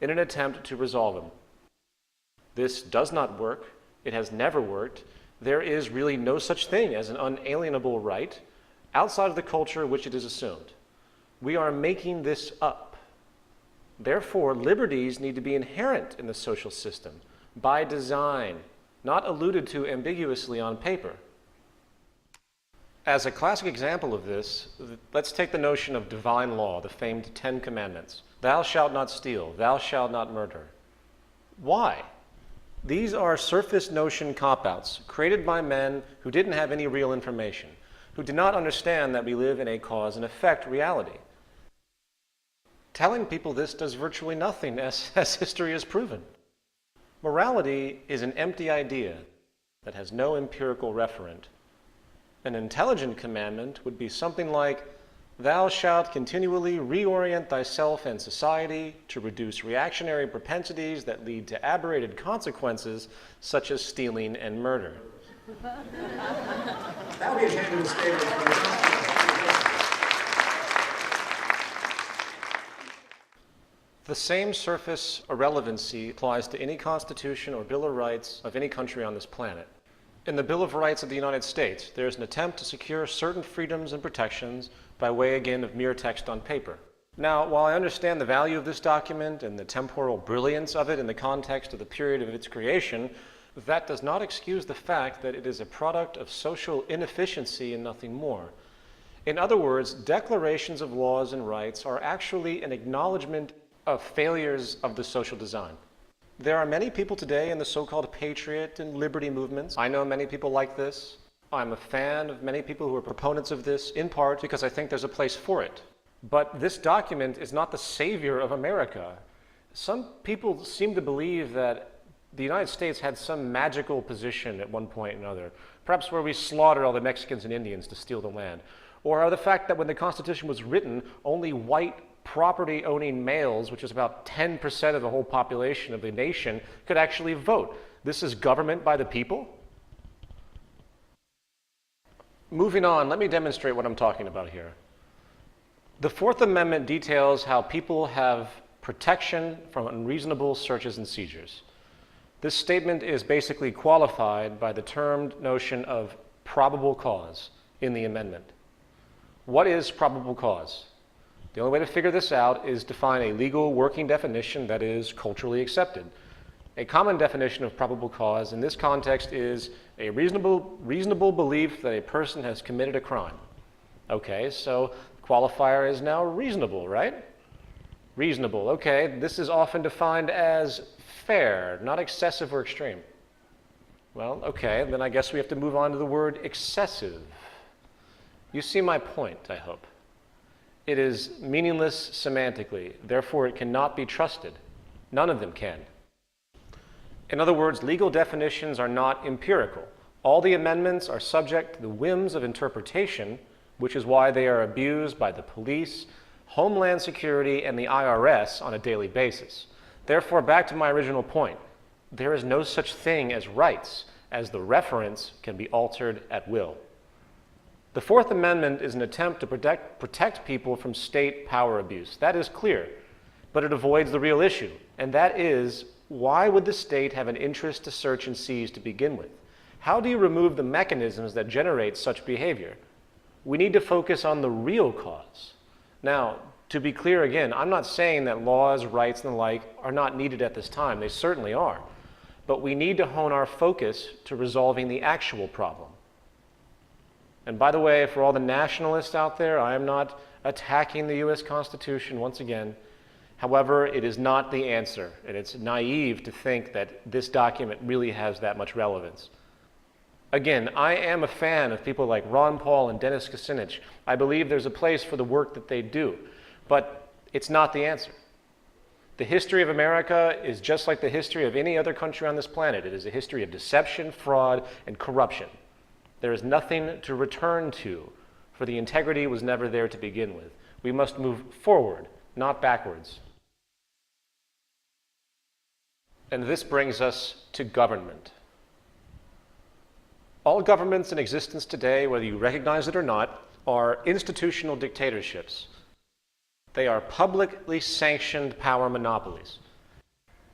in an attempt to resolve them. This does not work. It has never worked. There is really no such thing as an unalienable right outside of the culture which it is assumed. We are making this up. Therefore, liberties need to be inherent in the social system, by design, not alluded to ambiguously on paper. As a classic example of this, let's take the notion of divine law, the famed 10 Commandments. Thou shalt not steal, thou shalt not murder. Why? These are surface notion cop-outs created by men who didn't have any real information, who did not understand that we live in a cause and effect reality. Telling people this does virtually nothing, as history has proven. Morality is an empty idea that has no empirical referent. An intelligent commandment would be something like, thou shalt continually reorient thyself and society to reduce reactionary propensities that lead to aberrated consequences such as stealing and murder. That would be a genuine statement from the The same surface irrelevancy applies to any constitution or Bill of Rights of any country on this planet. In the Bill of Rights of the United States, there is an attempt to secure certain freedoms and protections by way, again, of mere text on paper. Now, while I understand the value of this document and the temporal brilliance of it in the context of the period of its creation, that does not excuse the fact that it is a product of social inefficiency and nothing more. In other words, declarations of laws and rights are actually an acknowledgement of failures of the social design. There are many people today in the so-called patriot and liberty movements. I know many people like this. I'm a fan of many people who are proponents of this, in part because I think there's a place for it. But this document is not the savior of America. Some people seem to believe that the United States had some magical position at one point or another, perhaps where we slaughtered all the Mexicans and Indians to steal the land, or the fact that when the Constitution was written, only white property-owning males, which is about 10% of the whole population of the nation, could actually vote. This is government by the people? Moving on, let me demonstrate what I'm talking about here. The Fourth Amendment details how people have protection from unreasonable searches and seizures. This statement is basically qualified by the termed notion of probable cause in the amendment. What is probable cause? The only way to figure this out is to find a legal working definition that is culturally accepted. A common definition of probable cause in this context is a reasonable belief that a person has committed a crime. Okay, so the qualifier is now reasonable, right? Reasonable, okay. This is often defined as fair, not excessive or extreme. Well, okay, then I guess we have to move on to the word excessive. You see my point, I hope. It is meaningless semantically, therefore it cannot be trusted. None of them can. In other words, legal definitions are not empirical. All the amendments are subject to the whims of interpretation, which is why they are abused by the police, Homeland Security, and the IRS on a daily basis. Therefore, back to my original point, there is no such thing as rights, as the reference can be altered at will. The Fourth Amendment is an attempt to protect people from state power abuse. That is clear, but it avoids the real issue, and that is, why would the state have an interest to search and seize to begin with? How do you remove the mechanisms that generate such behavior? We need to focus on the real cause. Now, to be clear again, I'm not saying that laws, rights, and the like are not needed at this time. They certainly are. But we need to hone our focus to resolving the actual problem. And by the way, for all the nationalists out there, I am not attacking the U.S. Constitution once again. However, it is not the answer, and it's naive to think that this document really has that much relevance. Again, I am a fan of people like Ron Paul and Dennis Kucinich. I believe there's a place for the work that they do, but it's not the answer. The history of America is just like the history of any other country on this planet. It is a history of deception, fraud, and corruption. There is nothing to return to, for the integrity was never there to begin with. We must move forward, not backwards. And this brings us to government. All governments in existence today, whether you recognize it or not, are institutional dictatorships. They are publicly sanctioned power monopolies.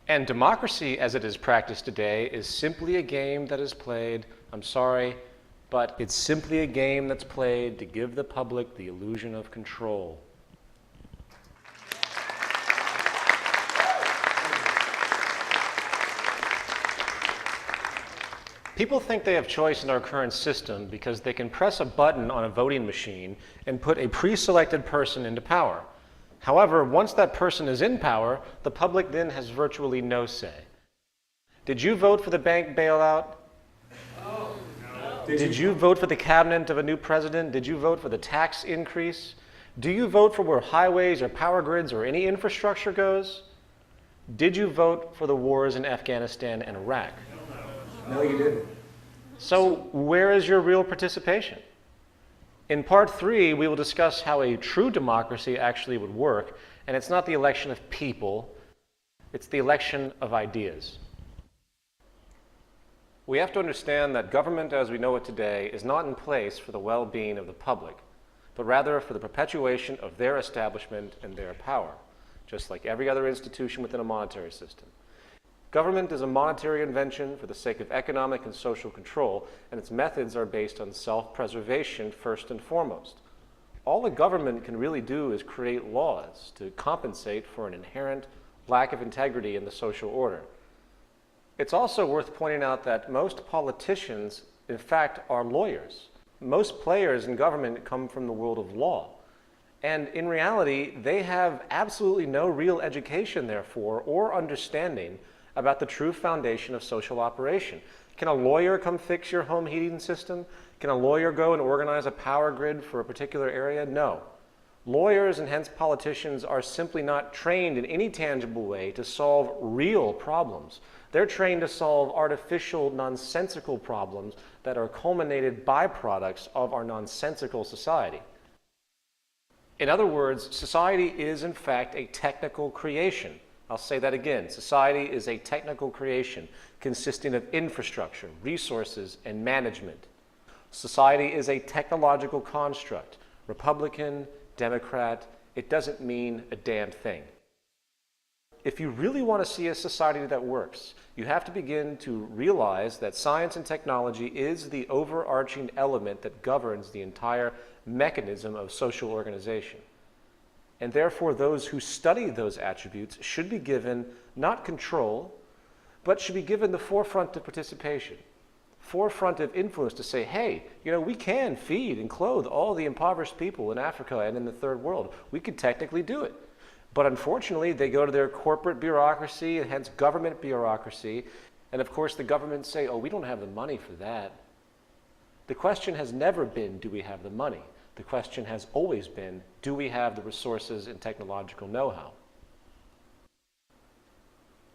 And democracy as it is practiced today is simply a game that is played, I'm sorry, but it's simply a game that's played to give the public the illusion of control. People think they have choice in our current system because they can press a button on a voting machine and put a pre-selected person into power. However, once that person is in power, the public then has virtually no say. Did you vote for the bank bailout? No. Did you vote for the cabinet of a new president? Did you vote for the tax increase? Do you vote for where highways or power grids or any infrastructure goes? Did you vote for the wars in Afghanistan and Iraq? No, you didn't. So where is your real participation? In part 3, we will discuss how a true democracy actually would work, and it's not the election of people, it's the election of ideas. We have to understand that government as we know it today is not in place for the well-being of the public, but rather for the perpetuation of their establishment and their power, just like every other institution within a monetary system. Government is a monetary invention for the sake of economic and social control, and its methods are based on self-preservation first and foremost. All the government can really do is create laws to compensate for an inherent lack of integrity in the social order. It's also worth pointing out that most politicians, in fact, are lawyers. Most players in government come from the world of law. And in reality, they have absolutely no real education, therefore, or understanding about the true foundation of social operation. Can a lawyer come fix your home heating system? Can a lawyer go and organize a power grid for a particular area? No. Lawyers and hence politicians are simply not trained in any tangible way to solve real problems. They're trained to solve artificial, nonsensical problems that are culminated byproducts of our nonsensical society. In other words, society is in fact a technical creation. I'll say that again. Society is a technical creation consisting of infrastructure, resources, and management. Society is a technological construct. Republican, Democrat, it doesn't mean a damn thing. If you really want to see a society that works, you have to begin to realize that science and technology is the overarching element that governs the entire mechanism of social organization. And therefore, those who study those attributes should be given not control, but should be given the forefront of participation, forefront of influence to say, hey, we can feed and clothe all the impoverished people in Africa and in the third world. We could technically do it. But unfortunately, they go to their corporate bureaucracy and hence government bureaucracy. And of course, the governments say, oh, we don't have the money for that. The question has never been, do we have the money? The question has always been, do we have the resources and technological know-how?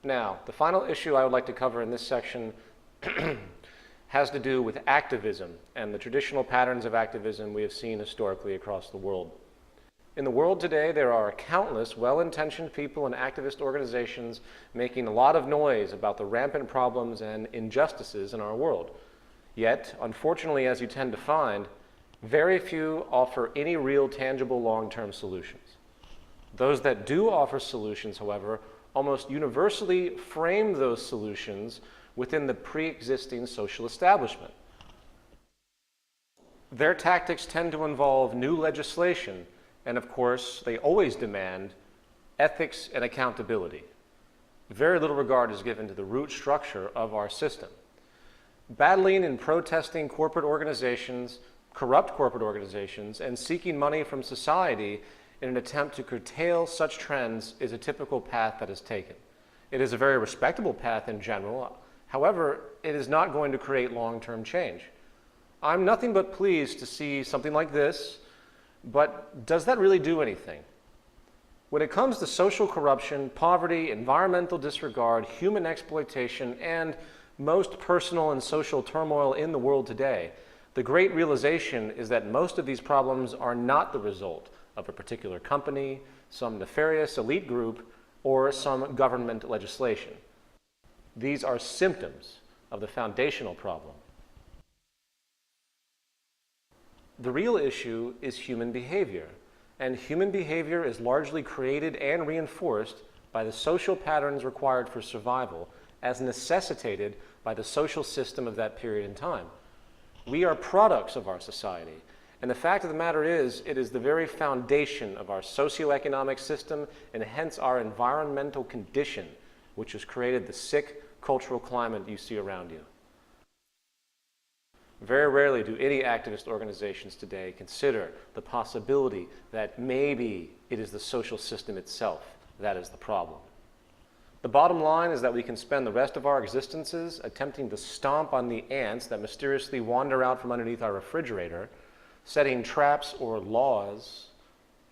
Now, the final issue I would like to cover in this section has to do with activism and the traditional patterns of activism we have seen historically across the world. In the world today, there are countless well-intentioned people and activist organizations making a lot of noise about the rampant problems and injustices in our world. Yet, unfortunately, as you tend to find, very few offer any real tangible long-term solutions. Those that do offer solutions, however, almost universally frame those solutions within the pre-existing social establishment. Their tactics tend to involve new legislation, and of course, they always demand ethics and accountability. Very little regard is given to the root structure of our system. Battling and protesting corporate organizations, corrupt corporate organizations, and seeking money from society in an attempt to curtail such trends is a typical path that is taken. It is a very respectable path in general. However, it is not going to create long-term change. I'm nothing but pleased to see something like this, but does that really do anything? When it comes to social corruption, poverty, environmental disregard, human exploitation, and most personal and social turmoil in the world today, the great realization is that most of these problems are not the result of a particular company, some nefarious elite group, or some government legislation. These are symptoms of the foundational problem. The real issue is human behavior, and human behavior is largely created and reinforced by the social patterns required for survival as necessitated by the social system of that period in time. We are products of our society. And the fact of the matter is, it is the very foundation of our socioeconomic system and hence our environmental condition which has created the sick cultural climate you see around you. Very rarely do any activist organizations today consider the possibility that maybe it is the social system itself that is the problem. The bottom line is that we can spend the rest of our existences attempting to stomp on the ants that mysteriously wander out from underneath our refrigerator, setting traps or laws,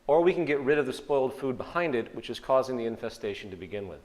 or we can get rid of the spoiled food behind it, which is causing the infestation to begin with.